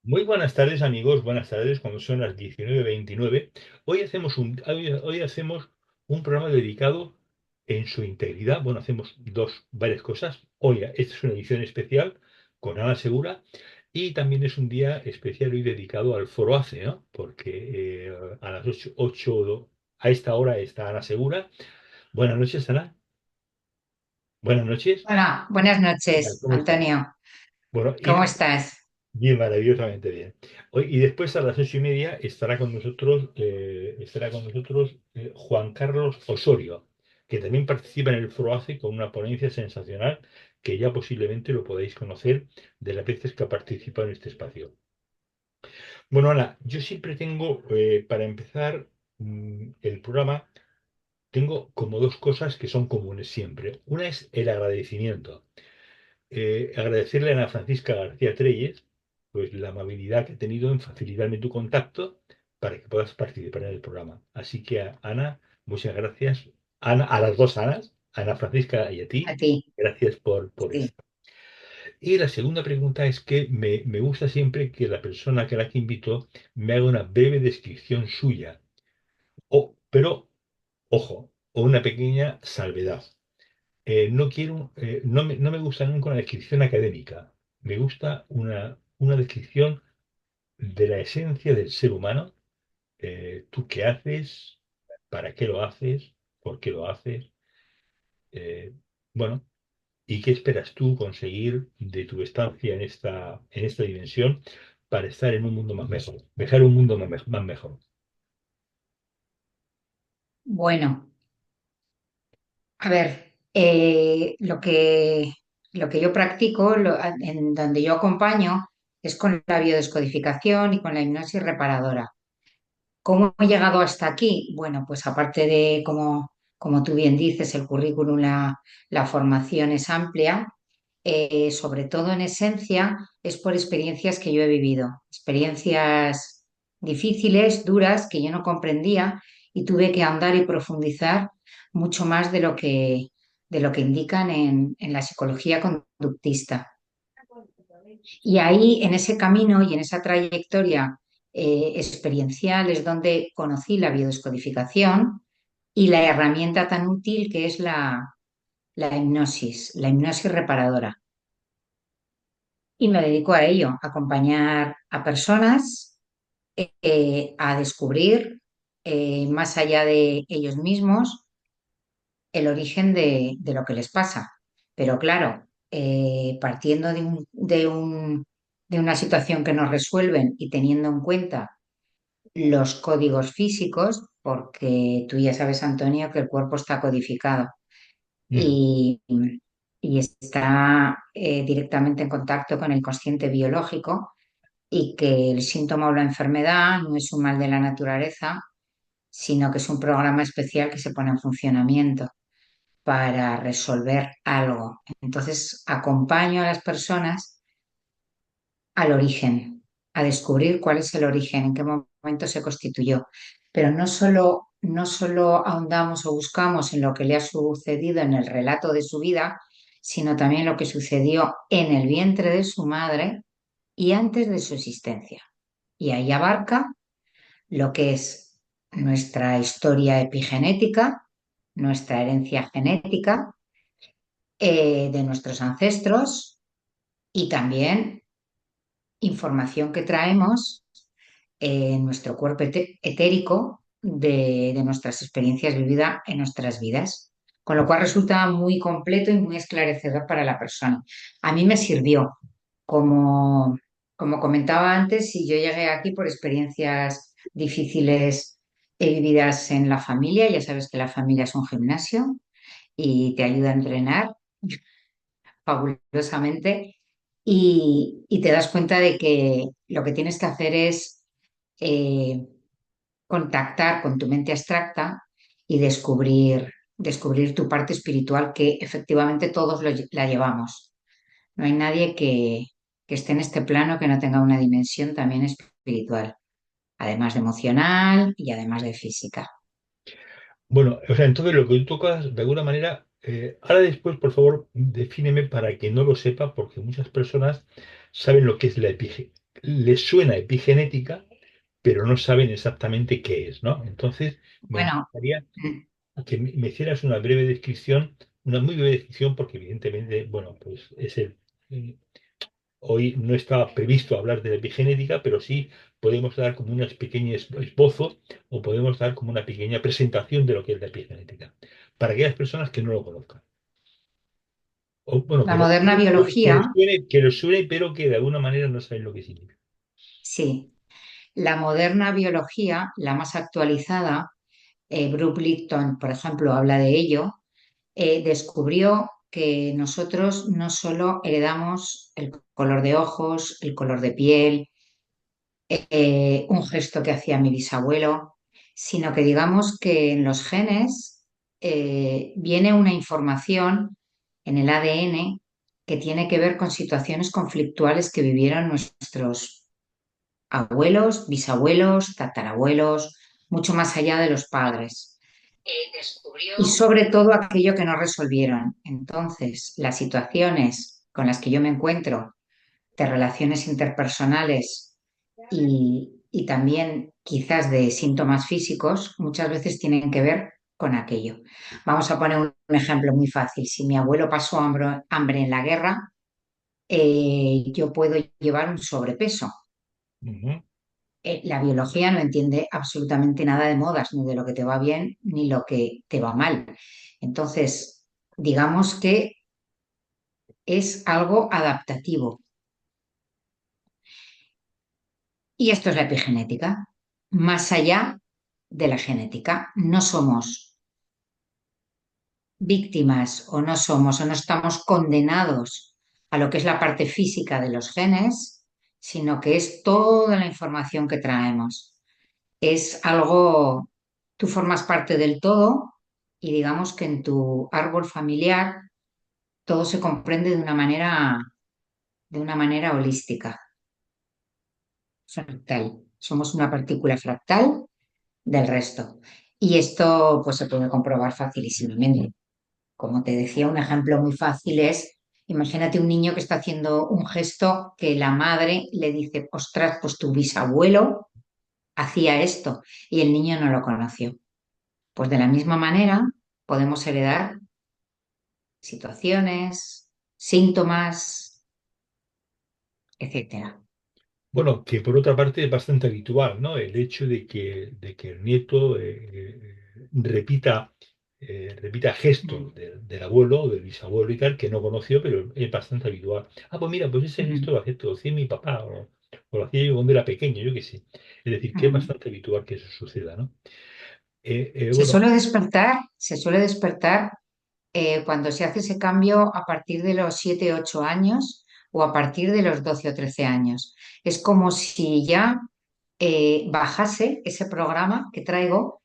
Muy buenas tardes, amigos. Buenas tardes, cuando son las 19:29. Hoy hacemos un programa dedicado en su integridad. Bueno, hacemos varias cosas. Hoy, esta es una edición especial con Ana Segura y también es un día especial hoy dedicado al Foro ACE, ¿no? Porque a las 8 a esta hora está Ana Segura. Buenas noches, Ana. Buenas noches. Hola, buenas ¿Qué tal? noches, ¿Cómo estás? Antonio. Bueno, ¿Cómo estás? bien, maravillosamente bien. Y después a las 8:30 estará con nosotros Juan Carlos Osorio, que también participa en el FROACE con una ponencia sensacional que ya posiblemente lo podáis conocer de las veces que ha participado en este espacio. Bueno, Ana, yo siempre tengo, para empezar el programa, tengo como dos cosas que son comunes siempre. Una es el agradecimiento. Agradecerle a Ana Francisca García Treyes, pues la amabilidad que ha tenido en facilitarme tu contacto para que puedas participar en el programa. Así que Ana, muchas gracias. Ana, a las dos Anas, a Ana Francisca y a A ti, ti, gracias por sí. esto. Y la segunda pregunta es que me gusta siempre que la persona que la que invito me haga una breve descripción suya. Pero, ojo, o una pequeña salvedad. No me gusta nunca una descripción académica. Me gusta una descripción de la esencia del ser humano. ¿Tú qué haces? ¿Para qué lo haces? ¿Por qué lo haces? Eh, bueno, ¿y qué esperas tú conseguir de tu estancia en esta dimensión para estar en un mundo más mejor? Dejar un mundo más mejor. Bueno, a ver, lo que yo practico, en donde yo acompaño, es con la biodescodificación y con la hipnosis reparadora. ¿Cómo he llegado hasta aquí? Bueno, pues aparte de, como tú bien dices, el currículum, la formación es amplia. Sobre todo en esencia, es por experiencias que yo he vivido, experiencias difíciles, duras, que yo no comprendía y tuve que ahondar y profundizar mucho más de lo que indican en la psicología conductista. Y ahí, en ese camino y en esa trayectoria experiencial, es donde conocí la biodescodificación y la herramienta tan útil que es la hipnosis reparadora. Y me dedico a ello, a acompañar a personas a descubrir, más allá de ellos mismos, el origen de lo que les pasa. Pero claro, partiendo de una situación que nos resuelven y teniendo en cuenta los códigos físicos, porque tú ya sabes, Antonio, que el cuerpo está codificado Mm. y está directamente en contacto con el consciente biológico y que el síntoma o la enfermedad no es un mal de la naturaleza, sino que es un programa especial que se pone en funcionamiento para resolver algo. Entonces, acompaño a las personas al origen, a descubrir cuál es el origen, en qué momento se constituyó. Pero no solo ahondamos o buscamos en lo que le ha sucedido en el relato de su vida, sino también lo que sucedió en el vientre de su madre y antes de su existencia. Y ahí abarca lo que es nuestra historia epigenética, nuestra herencia genética de nuestros ancestros y también información que traemos en nuestro cuerpo etérico de nuestras experiencias vividas en nuestras vidas. Con lo cual resulta muy completo y muy esclarecedor para la persona. A mí me sirvió, como comentaba antes, si yo llegué aquí por experiencias difíciles vividas en la familia, ya sabes que la familia es un gimnasio y te ayuda a entrenar fabulosamente y te das cuenta de que lo que tienes que hacer es eh, contactar con tu mente abstracta y descubrir tu parte espiritual que efectivamente todos la llevamos. No hay nadie que esté en este plano que no tenga una dimensión también espiritual, además de emocional y además de física. Bueno, o sea, entonces lo que tú tocas, de alguna manera, ahora después, por favor, defíneme para que no lo sepa, porque muchas personas saben lo que es la epigenética. les suena epigenética, pero no saben exactamente qué es, ¿no? Entonces, me Bueno, gustaría mm, que me hicieras una breve descripción, una muy breve descripción, porque evidentemente, bueno, pues eh, hoy no estaba previsto hablar de la epigenética, pero sí podemos dar como unas pequeñas esbozo o podemos dar como una pequeña presentación de lo que es la epigenética, para aquellas personas que no lo conozcan. O, bueno, la moderna biología, que les suene, pero que de alguna manera no saben lo que significa. sí, la moderna biología, la más actualizada, Bruce Lipton, por ejemplo, habla de ello, descubrió que nosotros no solo heredamos el color de ojos, el color de piel, un gesto que hacía mi bisabuelo, sino que digamos que en los genes viene una información en el ADN que tiene que ver con situaciones conflictuales que vivieron nuestros abuelos, bisabuelos, tatarabuelos, mucho más allá de los padres. Y sobre todo aquello que no resolvieron. Entonces, las situaciones con las que yo me encuentro de relaciones interpersonales y también quizás de síntomas físicos, muchas veces tienen que ver con aquello. Vamos a poner un ejemplo muy fácil. Si mi abuelo pasó hambre en la guerra, yo puedo llevar un sobrepeso. Ujú. La biología no entiende absolutamente nada de modas, ni de lo que te va bien, ni lo que te va mal. Entonces, digamos que es algo adaptativo. Y esto es la epigenética. Más allá de la genética, no somos víctimas o no somos o no estamos condenados a lo que es la parte física de los genes, sino que es toda la información que traemos. Es algo, tú formas parte del todo y digamos que en tu árbol familiar todo se comprende de una manera holística, fractal. Somos una partícula fractal del resto. Y esto pues se puede comprobar facilísimamente. Como te decía, un ejemplo muy fácil es, imagínate un niño que está haciendo un gesto que la madre le dice, ostras, pues tu bisabuelo hacía esto y el niño no lo conoció. Pues de la misma manera podemos heredar situaciones, síntomas, etcétera. Bueno, que por otra parte es bastante habitual, ¿no? El hecho de que el nieto repita gestos Mm, del abuelo o del bisabuelo y tal, que no conoció, pero es bastante habitual. Ah, pues mira, pues ese gesto mm, lo hacía mi papá o lo hacía yo cuando era pequeño, yo qué sé. Es decir, que es mm. bastante habitual que eso suceda, ¿no? Se Bueno, suele despertar, cuando se hace ese cambio a partir de los 7 8 años o a partir de los 12 o 13 años. Es como si ya bajase ese programa que traigo,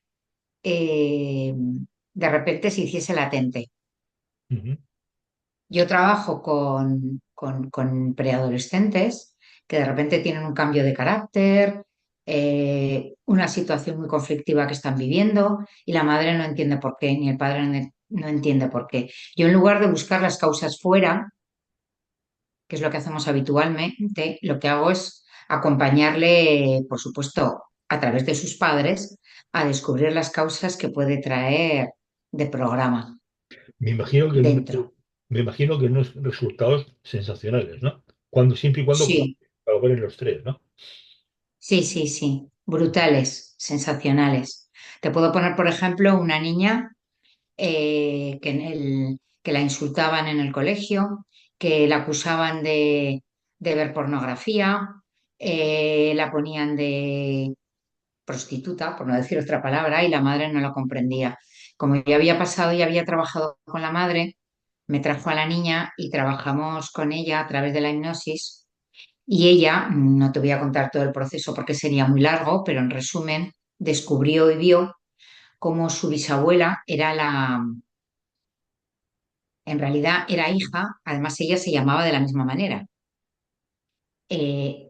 de repente se hiciese latente. ujú. Yo trabajo con preadolescentes que de repente tienen un cambio de carácter, una situación muy conflictiva que están viviendo y la madre no entiende por qué, ni el padre no entiende por qué. Yo en lugar de buscar las causas fuera, que es lo que hacemos habitualmente, lo que hago es acompañarle, por supuesto, a través de sus padres, a descubrir las causas que puede traer de programa Me imagino que dentro. me imagino que unos resultados sensacionales, ¿no? Cuando, siempre y cuando Sí. colaboren los tres, ¿no? Sí, sí, sí, brutales, sensacionales. Te puedo poner, por ejemplo, una niña que la insultaban en el colegio, que la acusaban de ver pornografía, la ponían de prostituta, por no decir otra palabra, y la madre no lo comprendía. Como ya había pasado y había trabajado con la madre, me trajo a la niña y trabajamos con ella a través de la hipnosis y ella, no te voy a contar todo el proceso porque sería muy largo, pero en resumen, descubrió y vio cómo su bisabuela en realidad era hija, además ella se llamaba de la misma manera,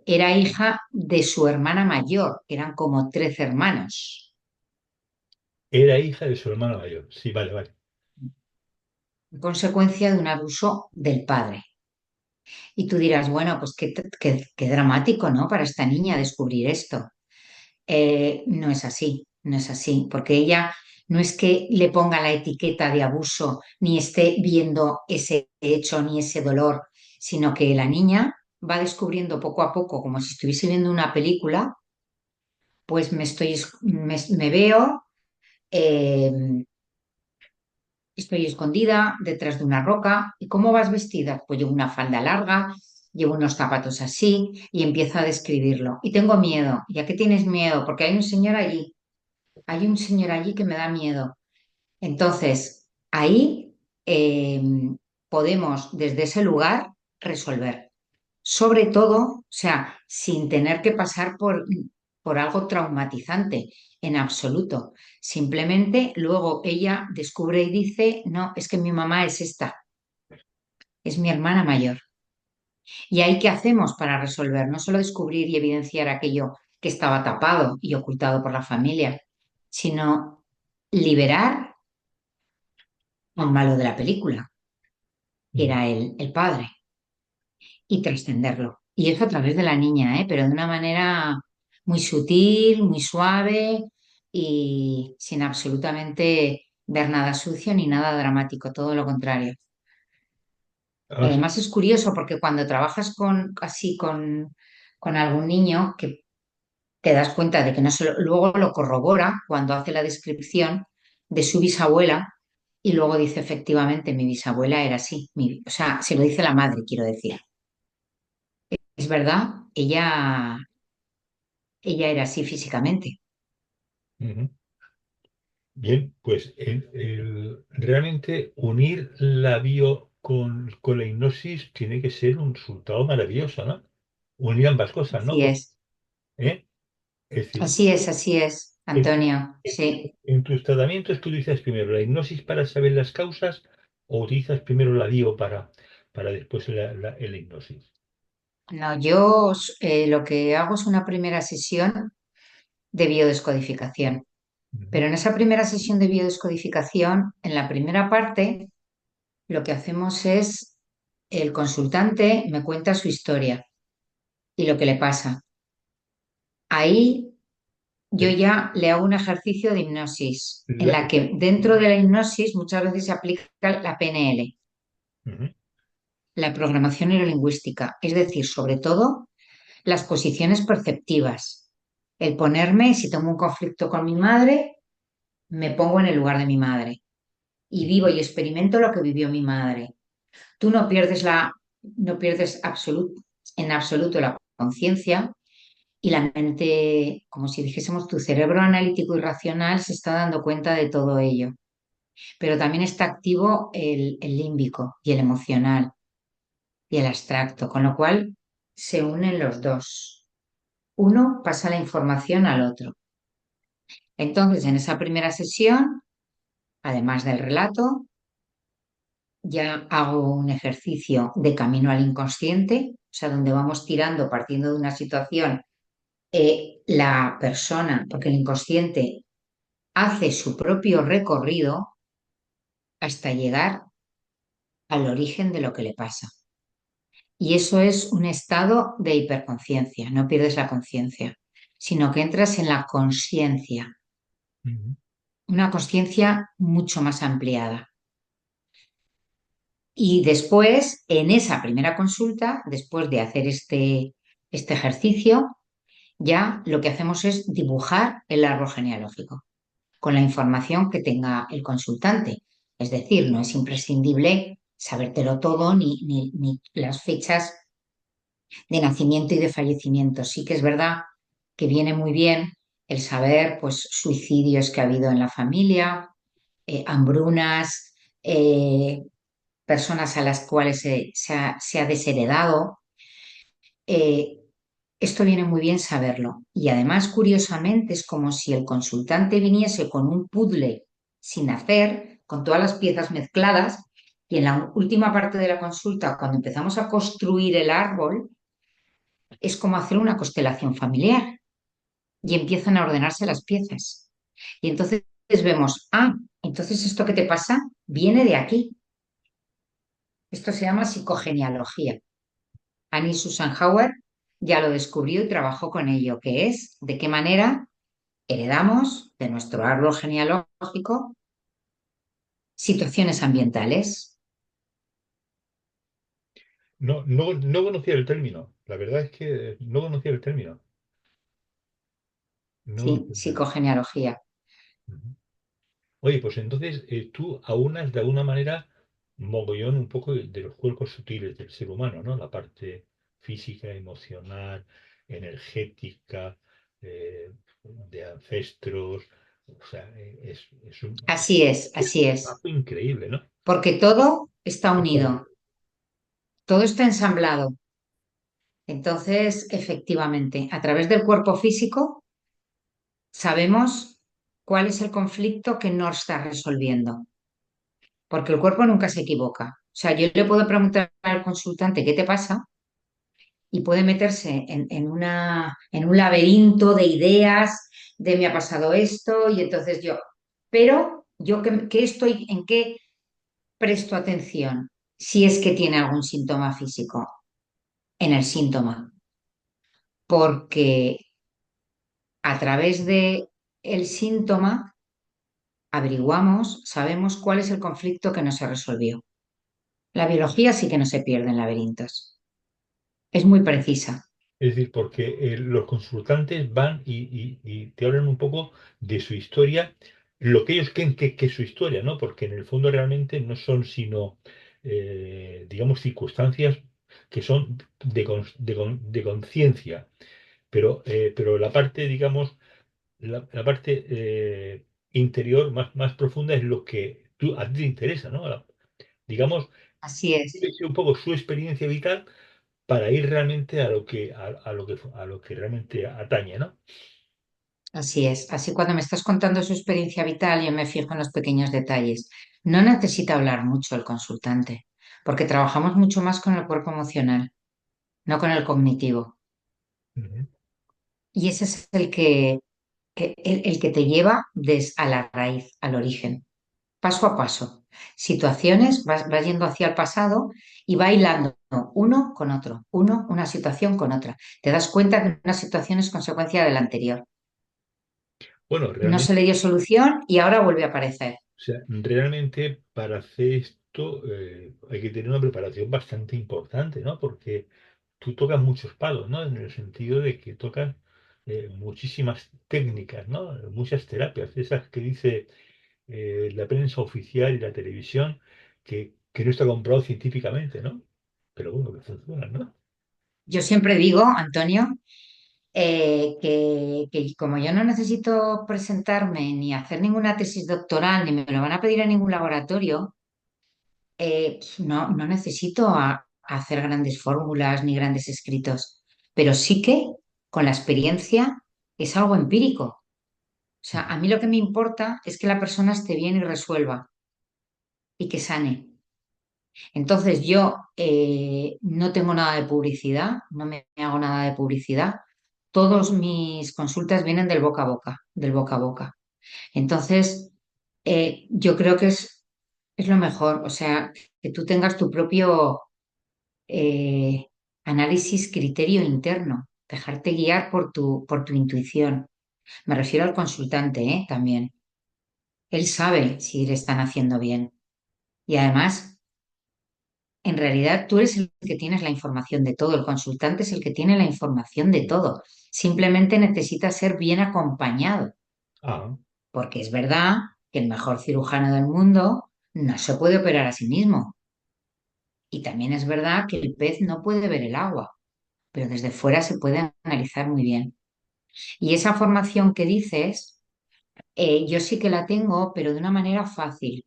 era hija de su hermana mayor, que eran como 13 hermanos, Era hija de su hermano mayor. Sí, vale, vale. en consecuencia de un abuso del padre. Y tú dirás, bueno, pues qué dramático, ¿no? Para esta niña descubrir esto. No es así, no es así, porque ella no es que le ponga la etiqueta de abuso, ni esté viendo ese hecho ni ese dolor, sino que la niña va descubriendo poco a poco, como si estuviese viendo una película, pues me veo, eh, estoy escondida detrás de una roca. ¿Y cómo vas vestida? Pues llevo una falda larga, llevo unos zapatos así y empiezo a describirlo. Y tengo miedo. ¿Y a qué tienes miedo? Porque hay un señor allí. Hay un señor allí que me da miedo. Entonces, ahí eh, podemos desde ese lugar resolver. Sobre todo, o sea, sin tener que pasar por algo traumatizante en absoluto. Simplemente luego ella descubre y dice, no, es que mi mamá es esta, es mi hermana mayor. ¿Y ahí qué hacemos para resolver? No solo descubrir y evidenciar aquello que estaba tapado y ocultado por la familia, sino liberar al malo de la película, que Mm. era el padre, y trascenderlo. Y eso a través de la niña, ¿eh? Pero de una manera muy sutil, muy suave y sin absolutamente ver nada sucio ni nada dramático, todo lo contrario. Y Además, además es curioso porque cuando trabajas con algún niño que te das cuenta de que no se luego lo corrobora cuando hace la descripción de su bisabuela y luego dice efectivamente mi bisabuela era así, o sea, se lo dice la madre, quiero decir. Es verdad, ella era así físicamente. ujú. Bien, pues realmente unir la bio con la hipnosis tiene que ser un resultado maravilloso, ¿no? Unir ambas cosas, ¿no? Así es, ¿Eh? Es decir, así es, en, tu- Antonio, sí. en tus tratamientos tú utilizas primero la hipnosis para saber las causas o utilizas primero la bio para después la hipnosis. No, yo lo que hago es una primera sesión de biodescodificación. Ujú. Pero en esa primera sesión de biodescodificación, en la primera parte, lo que hacemos es, el consultante me cuenta su historia y lo que le pasa. Ahí yo Eh, ya le hago un ejercicio de hipnosis, en la- la que dentro de la hipnosis muchas veces se aplica la PNL, Ujú. la programación neurolingüística, es decir, sobre todo las posiciones perceptivas. El ponerme, si tengo un conflicto con mi madre, me pongo en el lugar de mi madre y vivo y experimento lo que vivió mi madre. Tú no pierdes en absoluto la conciencia y la mente, como si dijésemos, tu cerebro analítico y racional se está dando cuenta de todo ello. Pero también está activo el límbico y el emocional y el abstracto, con lo cual se unen los dos. Uno pasa la información al otro. Entonces, en esa primera sesión, además del relato, ya hago un ejercicio de camino al inconsciente, o sea, donde vamos tirando, partiendo de una situación, la persona, porque el inconsciente hace su propio recorrido hasta llegar al origen de lo que le pasa. Y eso es un estado de hiperconciencia, no pierdes la conciencia, sino que entras en la conciencia, Ujú. una conciencia mucho más ampliada. Y después, en esa primera consulta, después de hacer este ejercicio, ya lo que hacemos es dibujar el árbol genealógico con la información que tenga el consultante. Es decir, no es imprescindible sabértelo todo ni las fechas de nacimiento y de fallecimiento. Sí que es verdad que viene muy bien el saber pues, suicidios que ha habido en la familia, hambrunas, personas a las cuales se ha desheredado. Eh, Esto viene muy bien saberlo. Y además, curiosamente, es como si el consultante viniese con un puzzle sin hacer, con todas las piezas mezcladas, y en la última parte de la consulta, cuando empezamos a construir el árbol, es como hacer una constelación familiar y empiezan a ordenarse las piezas. Y entonces vemos, entonces esto que te pasa viene de aquí. Esto se llama psicogenealogía. Annie Susan Howard ya lo descubrió y trabajó con ello, que es de qué manera heredamos de nuestro árbol genealógico situaciones ambientales. No conocía el término. La verdad es que no conocía el término. No Sí, conocía el término. psicogenealogía. Ujú. Oye, pues entonces tú aunas de alguna manera mogollón un poco de los cuerpos sutiles del ser humano, ¿no? La parte física, emocional, energética, de ancestros. O sea, es Así un es, trabajo increíble, ¿no? porque todo está unido, Exactamente. todo está ensamblado. Entonces, efectivamente, a través del cuerpo físico sabemos cuál es el conflicto que no está resolviendo, porque el cuerpo nunca se equivoca. O sea, yo le puedo preguntar al consultante qué te pasa y puede meterse en un laberinto de ideas, de me ha pasado esto y entonces yo, pero yo qué estoy, en qué presto atención si es que tiene algún síntoma físico, en el síntoma, porque a través de el síntoma averiguamos, sabemos cuál es el conflicto que no se resolvió. La biología sí que no se pierde en laberintos. Es muy precisa. Es decir, porque los consultantes van y te hablan un poco de su historia, lo que ellos creen que es su historia, ¿no? Porque en el fondo realmente no son sino, digamos, circunstancias que son de conciencia, pero la parte, digamos, la parte interior más profunda es lo que a ti te interesa, ¿no? Digamos, Así es, es un poco su experiencia vital para ir realmente a lo que realmente atañe, ¿no? así es. Así cuando me estás contando su experiencia vital, yo me fijo en los pequeños detalles. No necesita hablar mucho el consultante, porque trabajamos mucho más con el cuerpo emocional, no con el cognitivo. Ujú. Y ese es el que te lleva a la raíz, al origen, paso a paso. Situaciones, vas yendo hacia el pasado y va hilando uno con otro, una situación con otra. Te das cuenta que una situación es consecuencia de la anterior. Bueno, No se realmente, le dio solución y ahora vuelve a aparecer. o sea, realmente para hacer esto hay que tener una preparación bastante importante, ¿no? Porque tú tocas muchos palos, ¿no? En el sentido de que tocas muchísimas técnicas, ¿no? Muchas terapias, esas que dice la prensa oficial y la televisión que no está comprobado científicamente, ¿no? Pero bueno, que funcionan, ¿no? Yo siempre digo, Antonio, que como yo no necesito presentarme ni hacer ninguna tesis doctoral, ni me lo van a pedir en ningún laboratorio, no necesito hacer grandes fórmulas ni grandes escritos, pero sí que con la experiencia es algo empírico. O sea, Ujú. a mí lo que me importa es que la persona esté bien y resuelva y que sane. Entonces yo no tengo nada de publicidad, no me hago nada de publicidad. Todos mis consultas vienen del boca a boca, del boca a boca. Entonces, yo creo que es lo mejor, o sea, que tú tengas tu propio eh, análisis, criterio interno, dejarte guiar por tu intuición. Me refiero al consultante, también. Él sabe si le están haciendo bien. Y además, en realidad, tú eres el que tienes la información de todo. El consultante es el que tiene la información de todo. Simplemente necesita ser bien acompañado, Ah, porque es verdad que el mejor cirujano del mundo no se puede operar a sí mismo. Y también es verdad que el pez no puede ver el agua, pero desde fuera se puede analizar muy bien. Y esa formación que dices, yo sí que la tengo, pero de una manera fácil,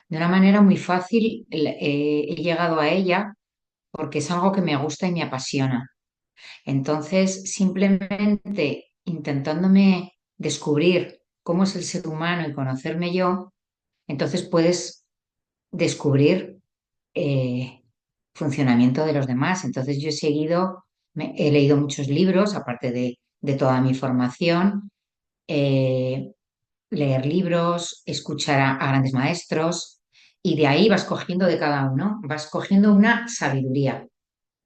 de una manera muy fácil. He llegado a ella porque es algo que me gusta y me apasiona. Entonces, simplemente intentándome descubrir cómo es el ser humano y conocerme yo, entonces puedes descubrir funcionamiento de los demás. Entonces, yo he seguido, he leído muchos libros, aparte de toda mi formación, eh, leer libros, escuchar a grandes maestros, y de ahí vas cogiendo de cada uno, vas cogiendo una sabiduría.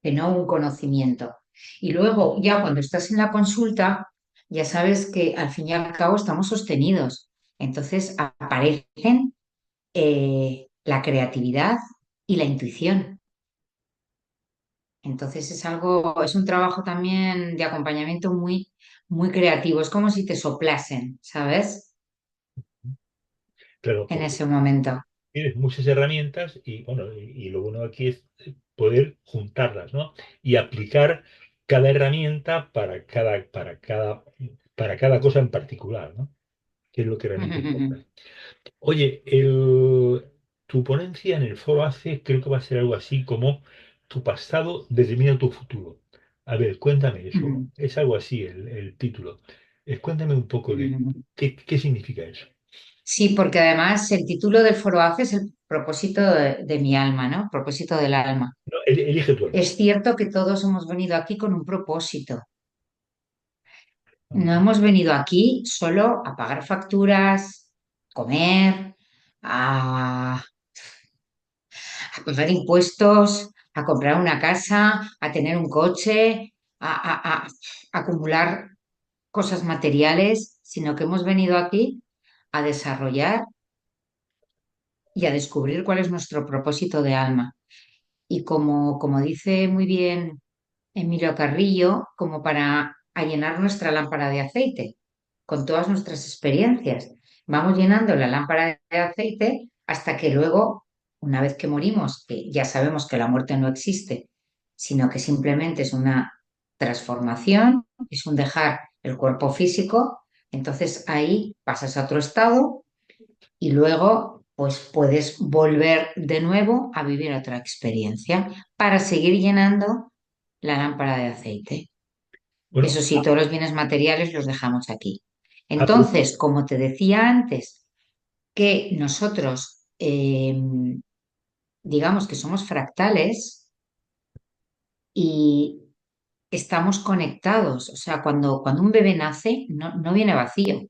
que no un conocimiento. Y luego, ya cuando estás en la consulta, ya sabes que al fin y al cabo estamos sostenidos. Entonces aparecen la creatividad y la intuición. Entonces es algo, es un trabajo también de acompañamiento muy, muy creativo. Es como si te soplasen, ¿sabes? Claro, En porque ese momento. tienes muchas herramientas y bueno, y lo bueno aquí es poder juntarlas, ¿no? Y aplicar cada herramienta para cada cosa en particular, ¿no? Que es lo que realmente importa. Oye, tu ponencia en el foro ACE creo que va a ser algo así como tu pasado determina tu futuro. A ver, cuéntame eso. Es algo así el título. Cuéntame un poco de qué significa eso. Sí, porque además el título del foro ACE es el propósito de mi alma, ¿no? Propósito del alma. No, elige tu alma. Es cierto que todos hemos venido aquí con un propósito. No Ah, hemos venido aquí solo a pagar facturas, comer, a, a pagar impuestos, a comprar una casa, a tener un coche, a acumular cosas materiales, sino que hemos venido aquí a desarrollar y a descubrir cuál es nuestro propósito de alma. Y como dice muy bien Emilio Carrillo, como para a llenar nuestra lámpara de aceite con todas nuestras experiencias. Vamos llenando la lámpara de aceite hasta que luego, una vez que morimos, que ya sabemos que la muerte no existe, sino que simplemente es una transformación, es un dejar el cuerpo físico, entonces ahí pasas a otro estado y luego pues puedes volver de nuevo a vivir otra experiencia para seguir llenando la lámpara de aceite. bueno, Eso sí, todos los bienes materiales los dejamos aquí. apro- Entonces, como te decía antes, que nosotros, digamos que somos fractales y estamos conectados, o sea, cuando un bebé nace, no viene vacío,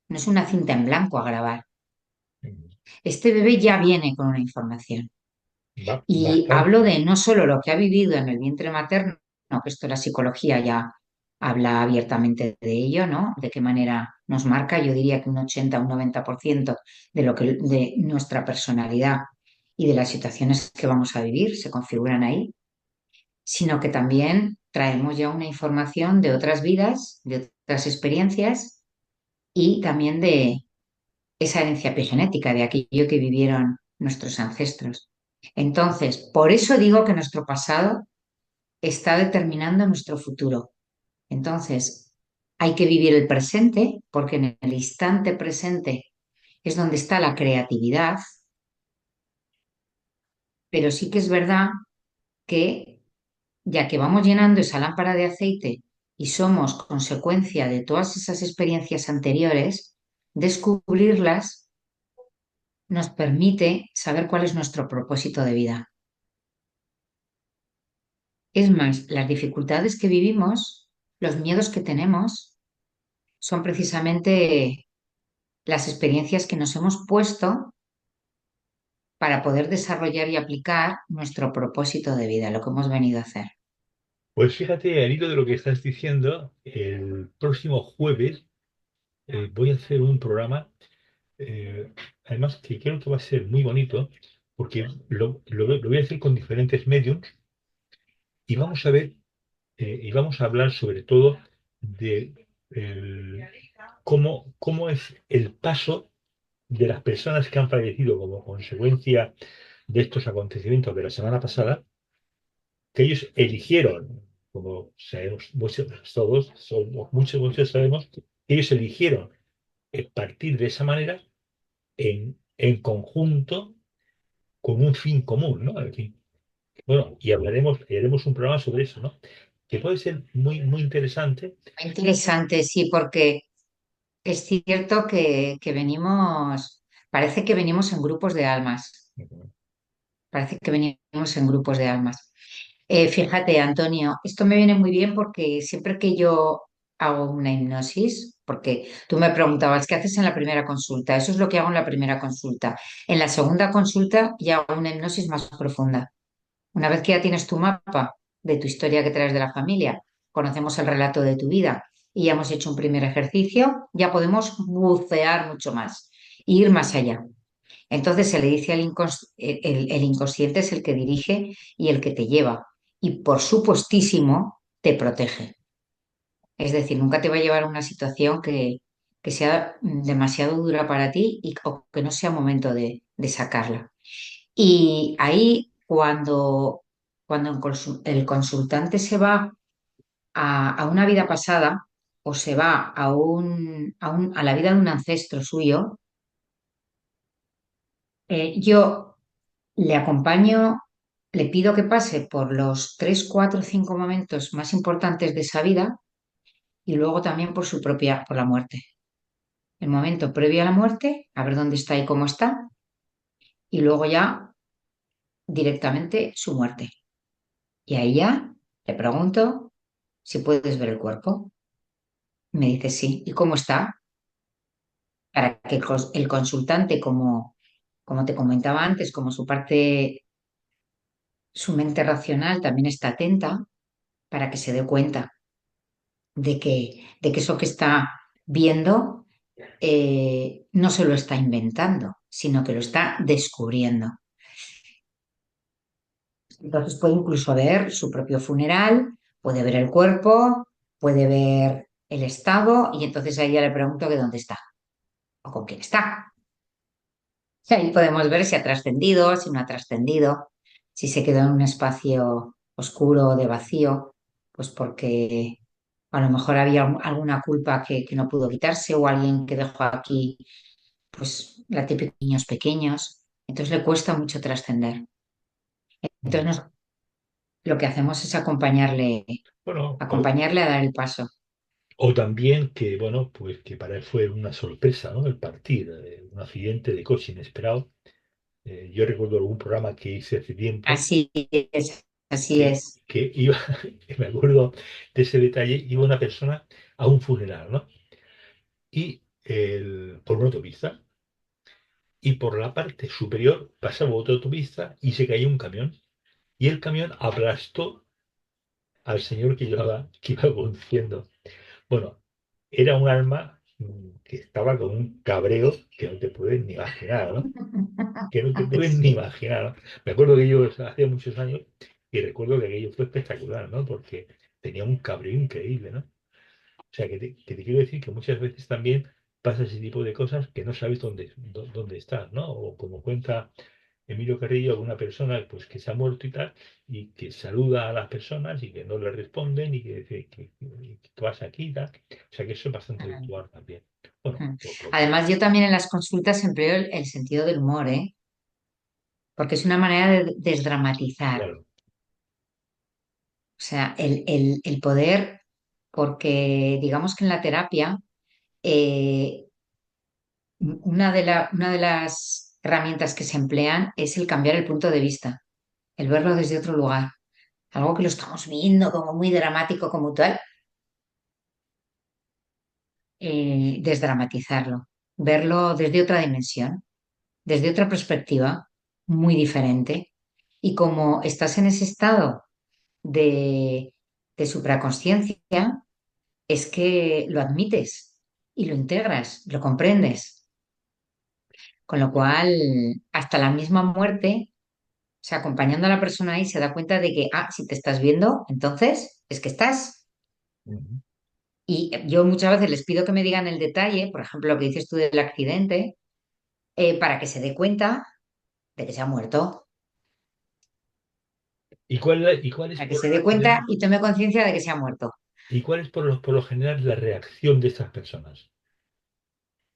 no es una cinta en blanco a grabar. Este bebé ya viene con una información. Y hablo bastante. de no solo lo que ha vivido en el vientre materno, que esto la psicología ya habla abiertamente de ello, ¿no? De qué manera nos marca, yo diría que un 80 un 90% de lo que de nuestra personalidad y de las situaciones que vamos a vivir se configuran ahí, sino que también traemos ya una información de otras vidas, de otras experiencias y también de esa herencia epigenética, de aquello que vivieron nuestros ancestros. Entonces, por eso digo que nuestro pasado está determinando nuestro futuro. Entonces, hay que vivir el presente porque en el instante presente es donde está la creatividad, pero sí que es verdad que ya que vamos llenando esa lámpara de aceite y somos consecuencia de todas esas experiencias anteriores, descubrirlas nos permite saber cuál es nuestro propósito de vida. Es más, las dificultades que vivimos, los miedos que tenemos, son precisamente las experiencias que nos hemos puesto para poder desarrollar y aplicar nuestro propósito de vida, lo que hemos venido a hacer. Pues fíjate, al hilo de lo que estás diciendo, el próximo jueves voy a hacer un programa, eh, además que creo que va a ser muy bonito, porque lo voy a hacer con diferentes medios y vamos a ver, y vamos a hablar sobre todo de cómo es el paso de las personas que han fallecido como consecuencia de estos acontecimientos de la semana pasada, que ellos eligieron, como sabemos muchos, todos, muchos sabemos, que ellos eligieron partir de esa manera en conjunto con un fin común, ¿no? En fin, bueno, y haremos un programa sobre eso, ¿no? Que puede ser muy, muy interesante. Interesante, sí, porque es cierto que venimos, parece que venimos en grupos de almas, parece que venimos en grupos de almas. Fíjate, Antonio, esto me viene muy bien porque siempre que yo hago una hipnosis, porque tú me preguntabas, ¿qué haces en la primera consulta? Eso es lo que hago en la primera consulta. En la segunda consulta ya hago una hipnosis más profunda. Una vez que ya tienes tu mapa de tu historia que traes de la familia, conocemos el relato de tu vida y ya hemos hecho un primer ejercicio, ya podemos bucear mucho más e ir más allá. Entonces se le dice el inconsciente es el que dirige y el que te lleva y por supuestísimo te protege. Es decir, nunca te va a llevar a una situación que sea demasiado dura para ti o que no sea momento de sacarla. Y ahí, cuando el consultante se va a una vida pasada o se va a la vida de un ancestro suyo, yo le acompaño, le pido que pase por los 3, 4, 5 momentos más importantes de esa vida y luego también por la muerte. El momento previo a la muerte, a ver dónde está y cómo está, y luego ya directamente su muerte. Y ahí ya le pregunto si puedes ver el cuerpo. Me dice sí. ¿Y cómo está? Para que el consultante, como te comentaba antes, como su parte, su mente racional también está atenta para que se dé cuenta de que eso que está viendo no se lo está inventando, sino que lo está descubriendo. Entonces puede incluso ver su propio funeral, puede ver el cuerpo, puede ver el estado y entonces ahí ya le pregunto que dónde está o con quién está. Y ahí podemos ver si ha trascendido, si no ha trascendido, si se quedó en un espacio oscuro o de vacío, pues porque a lo mejor había alguna culpa que no pudo quitarse o alguien que dejó aquí, pues la típica niños pequeños. Entonces le cuesta mucho trascender. Entonces Mm. lo que hacemos es acompañarle, Bueno, acompañarle a dar el paso. o también que, bueno, pues que para él fue una sorpresa, ¿no? El partir, un accidente de coche inesperado. Yo recuerdo algún programa que hice hace tiempo Así es, así que, es. que iba, me acuerdo de ese detalle, iba una persona a un funeral, ¿no? Por una autopista, y por la parte superior pasaba otra autopista y se cayó un camión, y el camión aplastó al señor que iba conduciendo. Bueno, era un alma que estaba con un cabreo que no te puedes ni imaginar, ¿no? Que no te puedes ni Sí, imaginar, ¿no? Me acuerdo que yo hace muchos años y recuerdo que aquello fue espectacular, ¿no? Porque tenía un cabreo increíble, ¿no? O sea, que te quiero decir que muchas veces también pasa ese tipo de cosas que no sabes dónde estás, ¿no? O como cuenta Emilio Carrillo, alguna persona pues que se ha muerto y tal, y que saluda a las personas y que no le responden y que dice que vas aquí y tal. O sea que eso es bastante claro. habitual también. Bueno, lo que Además, yo también en las consultas empleo el sentido del humor, ¿eh? Porque es una manera de desdramatizar. claro. O sea, el poder, porque digamos que en la terapia, eh, una de las herramientas que se emplean es el cambiar el punto de vista, el verlo desde otro lugar. Algo que lo estamos viendo como muy dramático, como tal, desdramatizarlo, verlo desde otra dimensión, desde otra perspectiva, muy diferente. Y como estás en ese estado de, de supraconsciencia, es que lo admites y lo integras, lo comprendes. Con lo cual, hasta la misma muerte, o sea, acompañando a la persona ahí, se da cuenta de que, si te estás viendo, entonces es que estás. Ujú. Y yo muchas veces les pido que me digan el detalle, por ejemplo, lo que dices tú del accidente, para que se dé cuenta de que se ha muerto, ¿Y cuál es para que por se dé lo cuenta general, y tome conciencia de que se ha muerto. por lo general la reacción de estas personas?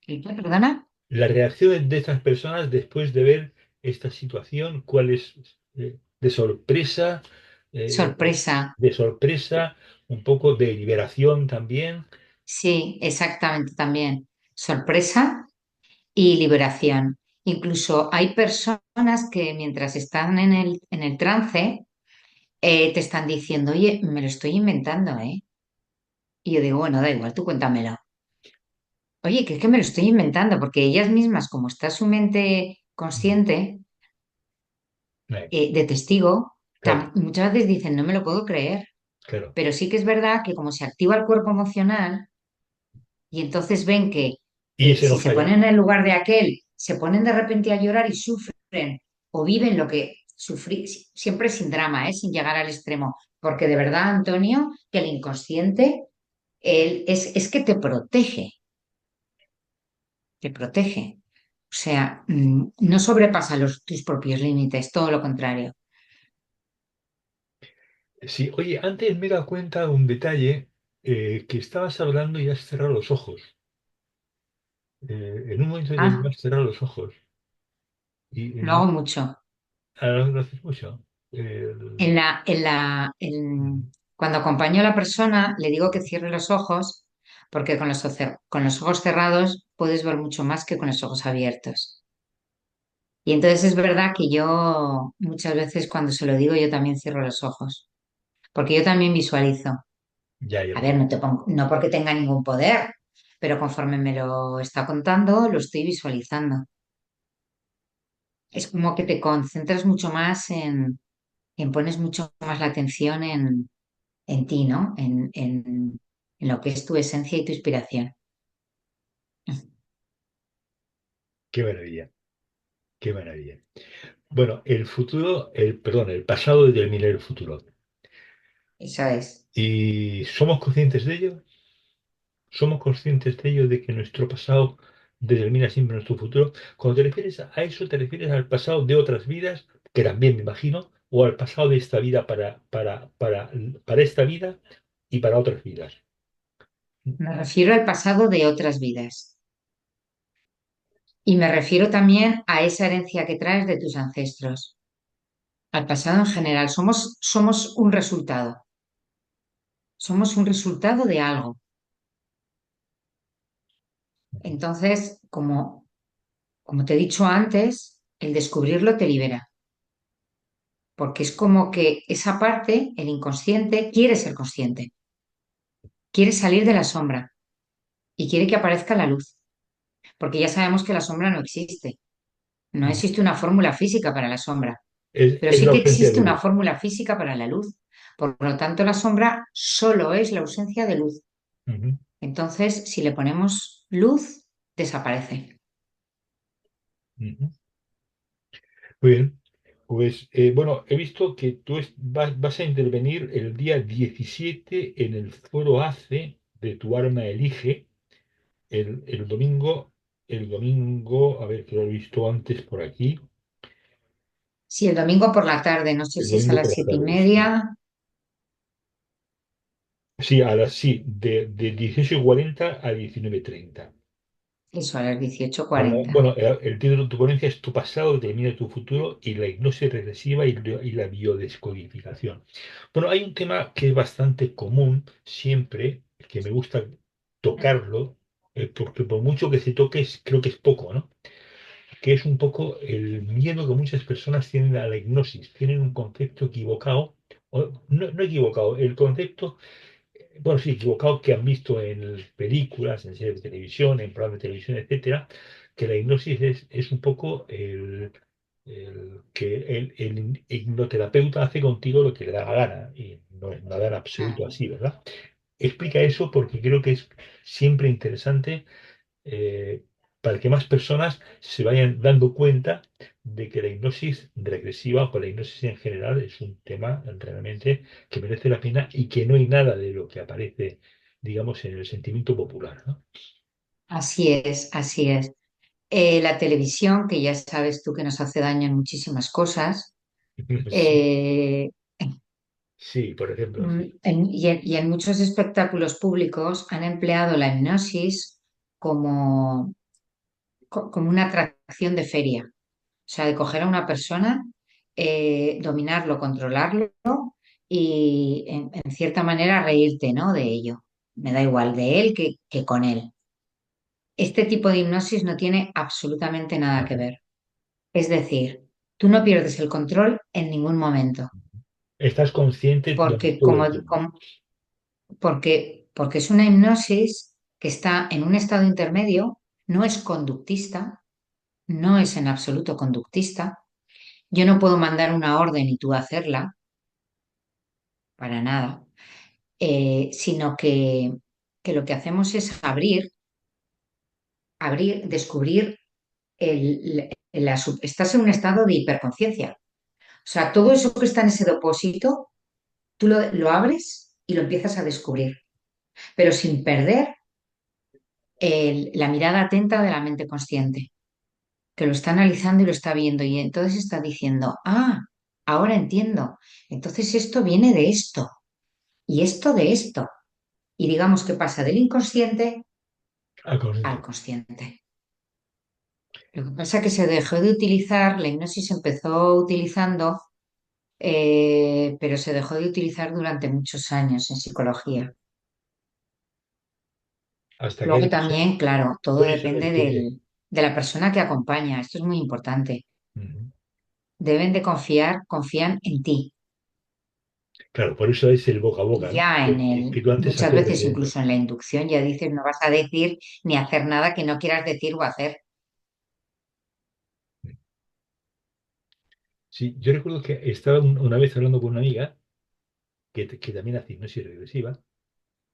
¿Y qué, perdona? La reacción de estas personas después de ver esta situación, ¿cuál es? De sorpresa, eh, Sorpresa. de sorpresa, un poco de liberación también. Sí, exactamente también. Sorpresa y liberación. Incluso hay personas que mientras están en el trance, te están diciendo, oye, me lo estoy inventando, ¿eh? Y yo digo, bueno, da igual, tú cuéntamelo. Oye, que es que me lo estoy inventando, porque ellas mismas, como está su mente Mm. consciente, Eh, de testigo, claro, Muchas veces dicen, no me lo puedo creer, claro. pero sí que es verdad que como se activa el cuerpo emocional y entonces ven que Y ese no si se falla. ponen en el lugar de aquel, se ponen de repente a llorar y sufren o viven lo que sufrí, siempre sin drama, ¿eh? Sin llegar al extremo, porque de verdad, Antonio, que el inconsciente es que te protege. O sea, no sobrepasa tus propios límites, todo lo contrario. Sí, oye, antes me he dado cuenta de un detalle que estabas hablando y has cerrado los ojos. En un momento determinado Ah, has cerrado los ojos. Y lo hago mucho. ahora lo haces mucho. El- En la, en la, cuando acompaño a la persona, le digo que cierre los ojos, porque con los ojos cerrados puedes ver mucho más que con los ojos abiertos. Y entonces es verdad que yo muchas veces cuando se lo digo, yo también cierro los ojos, porque yo también visualizo. ya, ya A lo ver, sé. no porque tenga ningún poder, pero conforme me lo está contando, lo estoy visualizando. Es como que te concentras mucho más pones mucho más la atención en ti, ¿no? En lo que es tu esencia y tu inspiración. Qué maravilla, qué maravilla. Bueno, el pasado determina el futuro. Eso es. ¿Y somos conscientes de ello? ¿Somos conscientes de ello, de que nuestro pasado determina siempre nuestro futuro? Cuando te refieres a eso, ¿te refieres al pasado de otras vidas, que también me imagino, o al pasado de esta vida para esta vida y para otras vidas? Me refiero al pasado de otras vidas. Y me refiero también a esa herencia que traes de tus ancestros. Al pasado en general. Somos un resultado. Somos un resultado de algo. Entonces, como te he dicho antes, el descubrirlo te libera. Porque es como que esa parte, el inconsciente, quiere ser consciente. Quiere salir de la sombra y quiere que aparezca la luz. Porque ya sabemos que la sombra no existe. No existe una fórmula física para la sombra, pero Es sí la que ausencia existe de una luz. fórmula física para la luz. Por lo tanto, la sombra solo es la ausencia de luz. Ujú, Entonces, si le ponemos luz, desaparece. ujú. Muy bien. Pues bueno, he visto que vas a intervenir el día 17 en el foro ACE de Tu Arma Elige, el domingo, a ver, que lo he visto antes por aquí, Si el domingo por la tarde, no sé el si es a domingo las por la siete y tarde, sí. media, Sí, sí, de 18:40 a 19:30. eso a las 18:40. Bueno, el título de tu ponencia es Tu pasado determina tu futuro y la hipnosis regresiva y la biodescodificación. Bueno, hay un tema que es bastante común siempre, que me gusta tocarlo, porque por mucho que se toque, creo que es poco, ¿no? Que es un poco el miedo que muchas personas tienen a la hipnosis. Tienen un concepto equivocado, o no equivocado, el concepto, bueno, sí, equivocado, que han visto en películas, en series de televisión, en programas de televisión, etcétera, que la hipnosis es un poco que el hipnoterapeuta hace contigo lo que le da la gana, y no es nada en absoluto así, ¿verdad? Explica eso porque creo que es siempre interesante, eh, para que más personas se vayan dando cuenta de que la hipnosis regresiva o la hipnosis en general es un tema realmente que merece la pena y que no hay nada de lo que aparece, digamos, en el sentimiento popular, ¿no? Así es, así es. La televisión, que ya sabes tú que nos hace daño en muchísimas cosas, Sí, eh, sí, por ejemplo, sí. y en muchos espectáculos públicos han empleado la hipnosis como, como una atracción de feria. O sea, de coger a una persona, dominarlo, controlarlo y en cierta manera reírte, ¿no? De ello. Me da igual de él que con él. Este tipo de hipnosis no tiene absolutamente nada que Ajá. ver. Es decir, tú no pierdes el control en ningún momento, Estás consciente durante porque, todo el tiempo. porque es una hipnosis que está en un estado intermedio, no es conductista, no es en absoluto conductista. Yo no puedo mandar una orden y tú hacerla. para nada. Sino que lo que hacemos es descubrir estás en un estado de hiperconciencia. O sea, todo eso que está en ese depósito, tú lo abres y lo empiezas a descubrir, pero sin perder la mirada atenta de la mente consciente, que lo está analizando y lo está viendo y entonces está diciendo, ahora entiendo, entonces esto viene de esto y esto de esto. Y digamos que pasa del inconsciente al al consciente. consciente. Lo que pasa es que se dejó de utilizar, la hipnosis se empezó utilizando, pero se dejó de utilizar durante muchos años en psicología. Hasta que Luego alguien también, claro, todo pone eso en depende el quiere. de la persona que acompaña. Esto es muy importante. Ujú. Deben de confían en ti. Claro, por eso es el boca a Y boca, ¿no? ya Que tú antes muchas haces veces desde dentro. incluso en la inducción ya dices, no vas a decir ni hacer nada que no quieras decir o hacer. Sí, yo recuerdo que estaba una vez hablando con una amiga que también hace hipnosis regresiva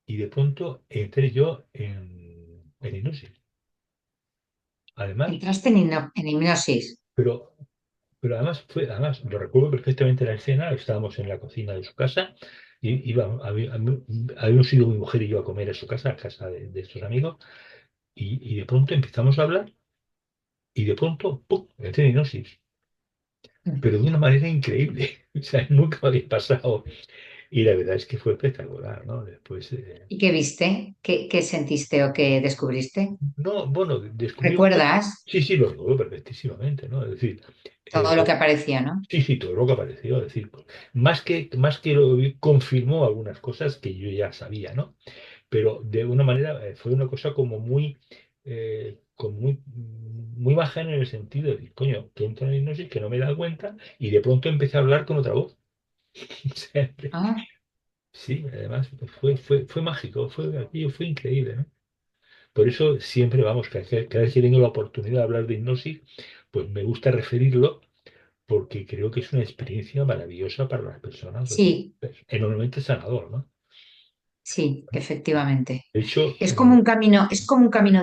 y de pronto entré yo en hipnosis. Además, Entraste en hipnosis. pero, pero además lo recuerdo perfectamente la escena, estábamos en la cocina de su casa y habíamos ido mi mujer y yo a comer a casa de estos amigos, y de pronto empezamos a hablar y de pronto, ¡pum!, entré en hipnosis, pero de una manera increíble. O sea, nunca me había pasado. Y la verdad es que fue espectacular, ¿no? Después, ¿Y qué viste? ¿Qué sentiste o qué descubriste? no, bueno, descubrí un poco. ¿Recuerdas Sí, sí, lo recuerdo perfectísimamente, ¿no? Es decir, todo lo eh, que apareció, no? sí, sí, todo lo que apareció. Es decir, más que lo vi, confirmó algunas cosas que yo ya sabía, ¿no? Pero de una manera, fue una cosa como muy baja en el sentido de decir, coño, que entro en hipnosis, que no me he dado cuenta, y de pronto empecé a hablar con otra voz. O sea, Ah, sí, además fue mágico, aquello fue increíble, ¿no? Por eso siempre, vamos, cada vez que tengo la oportunidad de hablar de hipnosis, pues me gusta referirlo porque creo que es una experiencia maravillosa para las personas, sí, es enormemente sanador, ¿no? sí, efectivamente. De hecho, Es como un camino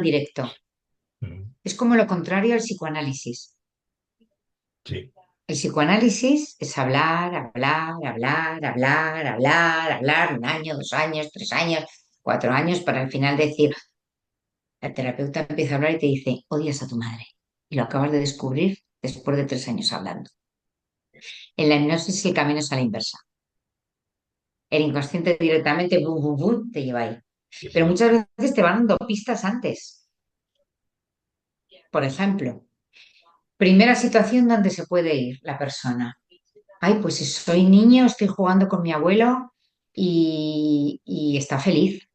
directo. mm, Es como lo contrario al psicoanálisis. sí, El psicoanálisis es hablar, hablar, hablar, hablar, hablar, hablar, 1 año, 2 años, 3 años, 4 años, para al final decir, el terapeuta empieza a hablar y te dice, odias a tu madre. Y lo acabas de descubrir después de 3 años hablando. En la hipnosis el camino es a la inversa. El inconsciente directamente, bum, bum, bum, te lleva ahí. sí, Pero sí, muchas veces te van dando pistas antes. Por ejemplo, primera situación donde se puede ir la persona. Ay, pues soy niño, estoy jugando con mi abuelo y está feliz.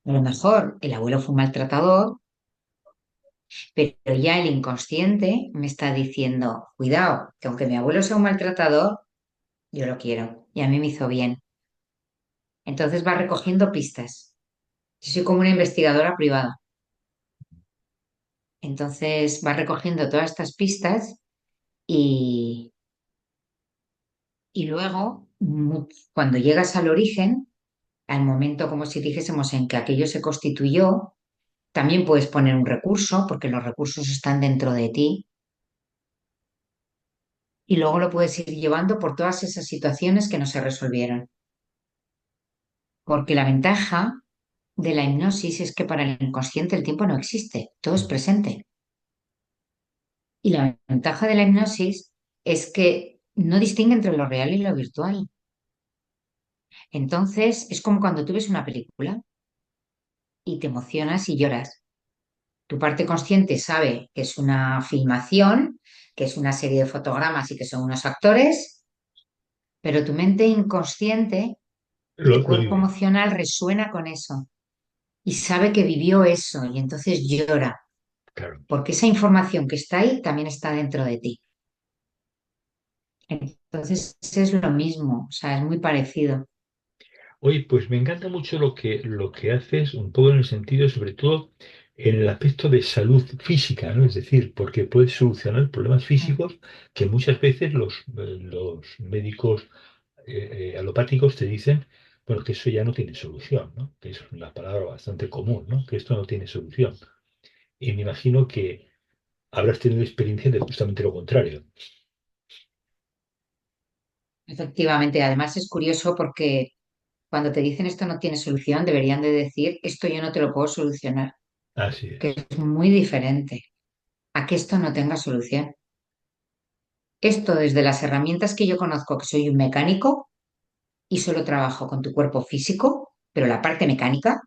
A lo mejor el abuelo fue un maltratador, pero ya el inconsciente me está diciendo, cuidado, que aunque mi abuelo sea un maltratador, yo lo quiero y a mí me hizo bien. Entonces va recogiendo pistas. Yo soy como una investigadora privada. Entonces va recogiendo todas estas pistas y, y luego, cuando llegas al origen, al momento como si dijésemos en que aquello se constituyó, también puedes poner un recurso, porque los recursos están dentro de ti, y luego lo puedes ir llevando por todas esas situaciones que no se resolvieron. Porque la ventaja de la hipnosis es que para el inconsciente el tiempo no existe, todo es mm, presente. Y la ventaja de la hipnosis es que no distingue entre lo real y lo virtual. Entonces, es como cuando tú ves una película y te emocionas y lloras. Tu parte consciente sabe que es una filmación, que es una serie de fotogramas y que son unos actores, pero tu mente inconsciente y tu lo cuerpo vive, emocional resuena con eso y sabe que vivió eso y entonces llora, claro. porque esa información que está ahí también está dentro de ti. Entonces es lo mismo, o sea, es muy parecido. Oye, pues me encanta mucho lo que haces, un poco en el sentido, sobre todo en el aspecto de salud física, ¿no? Es decir, porque puedes solucionar problemas Mm. físicos que muchas veces los médicos alopáticos te dicen, bueno, que eso ya no tiene solución, ¿no? Que es una palabra bastante común, ¿no? Que esto no tiene solución. Y me imagino que habrás tenido experiencia de justamente lo contrario. Efectivamente, además es curioso porque cuando te dicen esto no tiene solución, deberían de decir esto yo no te lo puedo solucionar, Así que es. es muy diferente a que esto no tenga solución. Esto desde las herramientas que yo conozco, que soy un mecánico y solo trabajo con tu cuerpo físico, pero la parte mecánica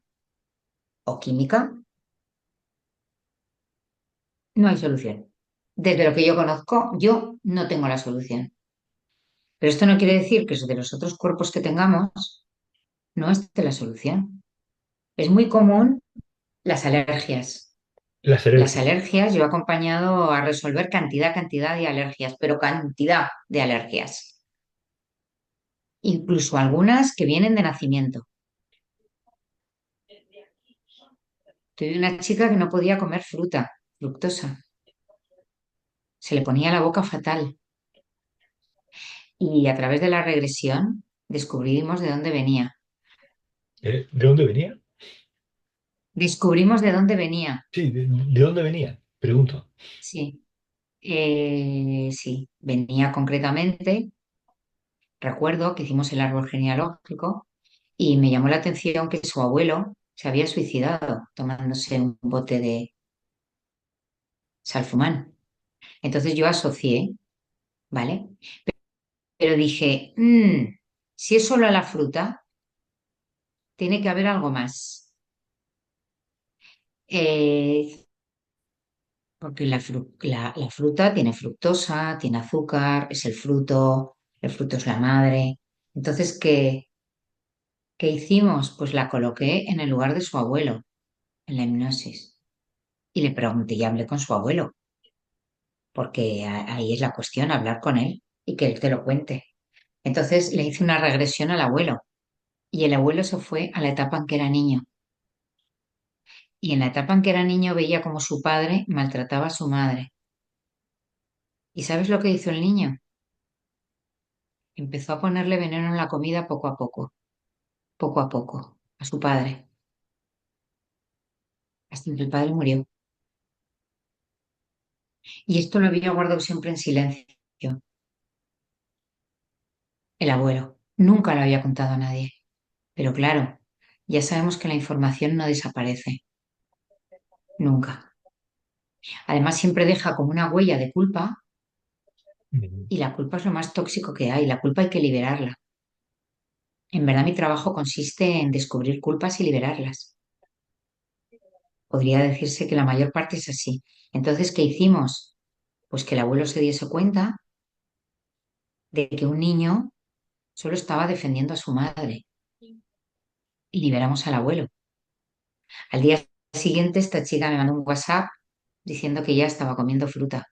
o química, no hay solución. Desde lo que yo conozco, yo no tengo la solución. Pero esto no quiere decir que de los otros cuerpos que tengamos no esté la solución. Es muy común las alergias. Las Las alergias. alergias yo he acompañado a resolver cantidad de alergias, pero cantidad de alergias. Incluso algunas que vienen de nacimiento. Tuve una chica que no podía comer fruta, fructosa. Se le ponía la boca fatal. Y a través de la regresión descubrimos de dónde venía. ¿De dónde venía? Descubrimos de dónde venía. Sí, ¿de dónde venía? Pregunto. Sí, sí, venía concretamente. Recuerdo que hicimos el árbol genealógico y me llamó la atención que su abuelo se había suicidado tomándose un bote de salfumán. Entonces yo asocié, ¿vale? Pero dije, si es solo la fruta, tiene que haber algo más. Eh, Porque la fruta tiene fructosa, tiene azúcar, es el fruto es la madre. Entonces, ¿qué hicimos? Pues la coloqué en el lugar de su abuelo, en la hipnosis. Y le pregunté y hablé con su abuelo, porque ahí es la cuestión, hablar con él y que él te lo cuente. Entonces le hice una regresión al abuelo y el abuelo se fue a la etapa en que era niño. Y en la etapa en que era niño veía como su padre maltrataba a su madre. ¿Y sabes lo que hizo el niño? Empezó a ponerle veneno en la comida poco a poco, a su padre, hasta que el padre murió. Y esto lo había guardado siempre en silencio, el abuelo. Nunca lo había contado a nadie. Pero claro, ya sabemos que la información no desaparece, nunca. Además, siempre deja como una huella de culpa Mm. y la culpa es lo más tóxico que hay. La culpa hay que liberarla. En verdad, mi trabajo consiste en descubrir culpas y liberarlas. Podría decirse que la mayor parte es así. Entonces, ¿qué hicimos? Pues que el abuelo se diese cuenta de que un niño solo estaba defendiendo a su madre y liberamos al abuelo. Al día siguiente, esta chica me mandó un WhatsApp diciendo que ya estaba comiendo fruta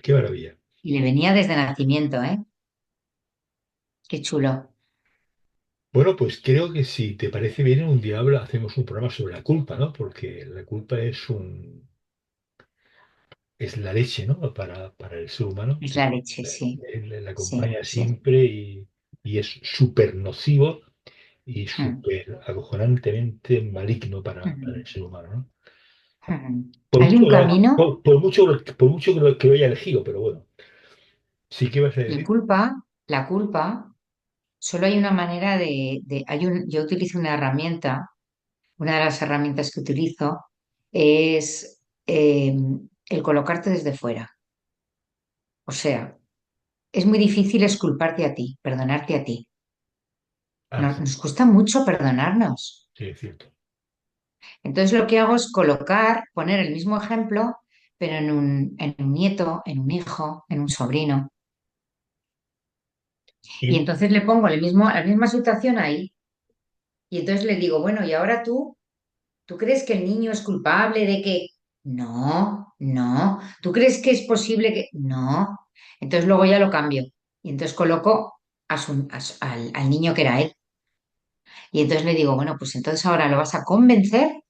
Qué maravilla. y le venía desde nacimiento, ¿eh? Qué chulo. Bueno, pues creo que si te parece bien, un día hacemos un programa sobre la culpa, ¿no? Porque la culpa es la leche, ¿no? Para el ser humano. Es la leche, sí, Le sí, acompaña sí. siempre y es súper nocivo y Mm, súper acojonantemente maligno para mm, el ser humano, ¿no? mm. Por Hay mucho, un camino, por mucho que lo haya elegido, pero bueno, sí que vas a decir. la culpa, solo hay una manera yo utilizo una herramienta, una de las herramientas que utilizo es el colocarte desde fuera. O sea, es muy difícil exculparte a ti, perdonarte a ti. Ah, sí, Nos cuesta mucho perdonarnos. sí, es cierto. Entonces lo que hago es poner el mismo ejemplo, pero en un nieto, en un hijo, en un sobrino. Y Y entonces le pongo la misma situación ahí. Y entonces le digo, bueno, y ahora ¿tú crees que el niño es culpable de que... No, no. ¿Tú crees que es posible que... No. Entonces luego ya lo cambio. Y entonces coloco al niño que era él. Y entonces le digo, bueno, pues entonces ahora lo vas a convencer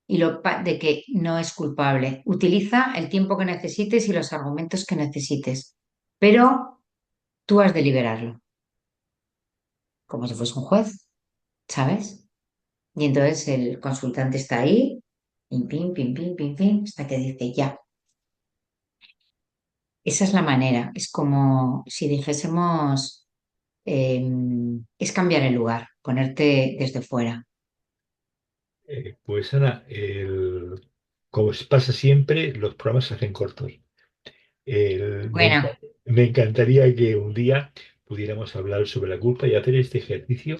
de que no es culpable. Utiliza el tiempo que necesites y los argumentos que necesites, pero tú has de liberarlo. como si fuese un juez, ¿sabes? Y entonces el consultante está ahí, pim, pim, pim, pim, pim, pim, hasta que dice ya. Esa es la manera. Es como si dijésemos, es cambiar el lugar, ponerte desde fuera. Pues Ana, como pasa siempre, los programas se hacen cortos. El- me, Bueno, enca- Me encantaría que un día pudiéramos hablar sobre la culpa y hacer este ejercicio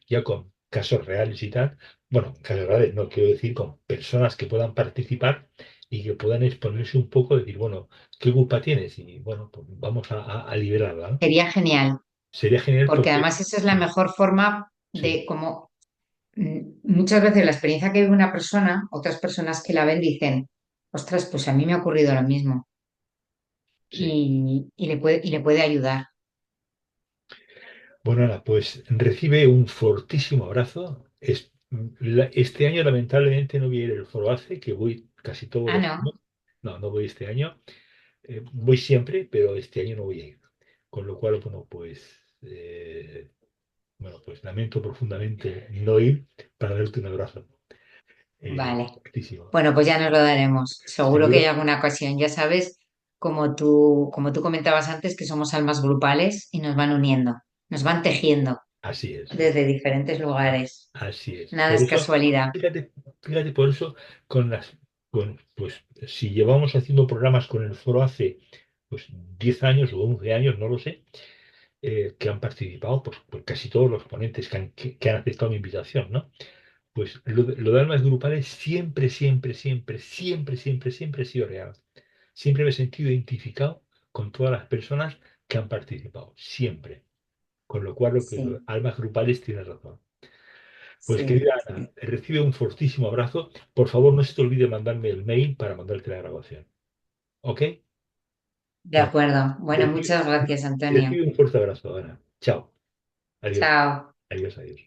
ya con casos reales y tal. Bueno, casos reales, no quiero decir con personas que puedan participar y que puedan exponerse un poco, decir, bueno, ¿qué culpa tienes? Y bueno, pues vamos a liberarla, ¿no? sería genial, Sería genial porque porque además esa es la mejor forma sí, de como muchas veces la experiencia que vive una persona, otras personas que la ven dicen, ostras, pues a mí me ha ocurrido lo mismo sí. y le puede ayudar. Bueno, Ana, pues recibe un fortísimo abrazo. Este año lamentablemente no voy a ir al Foro ACE, que voy casi todos Ah, los no, años. No, no voy este año. Voy siempre, pero este año no voy a ir. Con lo cual, bueno, pues lamento profundamente no ir para darte un abrazo. vale. Fortísimo. Bueno, pues ya nos lo daremos. Seguro que hay Seguro, alguna ocasión. Ya sabes, como tú comentabas antes, que somos almas grupales y nos van uniendo, nos van tejiendo así es. desde diferentes lugares. Así es. Nada Por es eso, casualidad. fíjate, fíjate por eso, pues si llevamos haciendo programas con el foro hace pues 10 años o 11 años, no lo sé, que han participado, pues casi todos los ponentes que han aceptado mi invitación, ¿no? Pues lo de almas grupales siempre, siempre, siempre, siempre, siempre, siempre ha sido real. Siempre me he sentido identificado con todas las personas que han participado, siempre. Con lo cual, lo de Sí, almas grupales tiene razón. Pues sí, querida Ana, sí. recibe un fortísimo abrazo. Por favor, no se te olvide mandarme el mail para mandarte la grabación. ¿Ok? De Bueno, acuerdo. Bueno, recibe, muchas gracias, Antonio. recibe un fuerte abrazo, Ana. Chao. Adiós. Chao. Adiós, adiós.